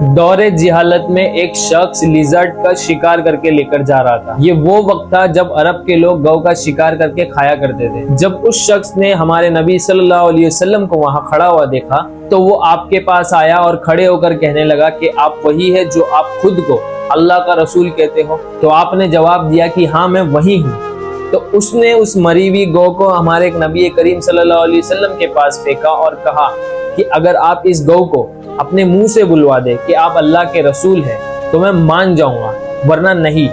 دورے جہالت میں ایک شخص لیزرڈ کا شکار کر کے لے کر جا رہا تھا۔ یہ وہ وقت تھا جب عرب کے لوگ گو کا شکار کر کے کھایا کرتے تھے۔ جب اس شخص نے ہمارے نبی صلی اللہ علیہ وسلم کو وہاں کھڑا ہوا دیکھا تو وہ آپ کے پاس آیا اور کھڑے ہو کر کہنے لگا کہ آپ وہی ہے جو آپ خود کو اللہ کا رسول کہتے ہو؟ تو آپ نے جواب دیا کہ ہاں میں وہی ہوں۔ تو اس نے اس مری ہوئی گو کو ہمارے ایک نبی کریم صلی اللہ علیہ وسلم کے پاس پھینکا اور کہا کہ اگر آپ اس گو کو اپنے منہ سے بلوا دے کہ آپ اللہ کے رسول ہیں تو میں مان جاؤں گا، ورنہ نہیں۔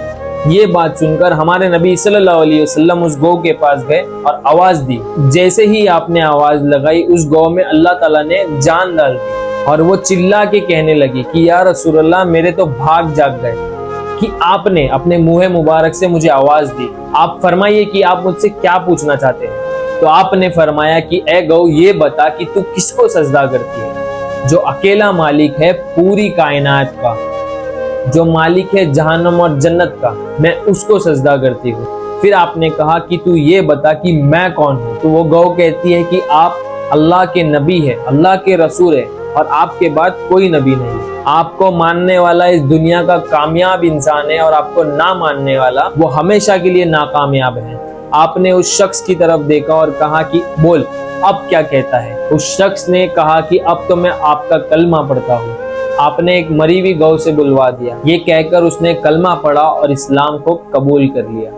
یہ بات سن کر ہمارے نبی صلی اللہ علیہ وسلم اس گو کے پاس گئے اور آواز دی۔ جیسے ہی آپ نے آواز لگائی اس گو میں اللہ تعالیٰ نے جان ڈال دی اور وہ چلا کے کہنے لگی کہ یا رسول اللہ میرے تو بھاگ جاگ گئے کہ آپ نے اپنے منہ مبارک سے مجھے آواز دی۔ آپ فرمائیے کہ آپ مجھ سے کیا پوچھنا چاہتے ہیں؟ تو آپ نے فرمایا کہ اے گو یہ بتا کہ تو کس کو سجدہ کرتی ہے؟ جو اکیلا مالک ہے پوری کائنات کا، جو مالک ہے جہنم اور جنت کا، میں اس کو سجدہ کرتی ہوں۔ پھر آپ نے کہا کہ تو یہ بتا کہ میں کون ہوں؟ تو وہ گو کہتی ہے کہ آپ اللہ کے نبی ہے، اللہ کے رسول ہے اور آپ کے بعد کوئی نبی نہیں۔ آپ کو ماننے والا اس دنیا کا کامیاب انسان ہے اور آپ کو نہ ماننے والا وہ ہمیشہ کے لیے ناکامیاب ہے۔ آپ نے اس شخص کی طرف دیکھا اور کہا کہ بول اب کیا کہتا ہے؟ اس شخص نے کہا کہ اب تو میں آپ کا کلمہ پڑھتا ہوں۔ آپ نے ایک مری ہوئی گو سے بلوا دیا۔ یہ کہہ کر اس نے کلمہ پڑھا اور اسلام کو قبول کر لیا۔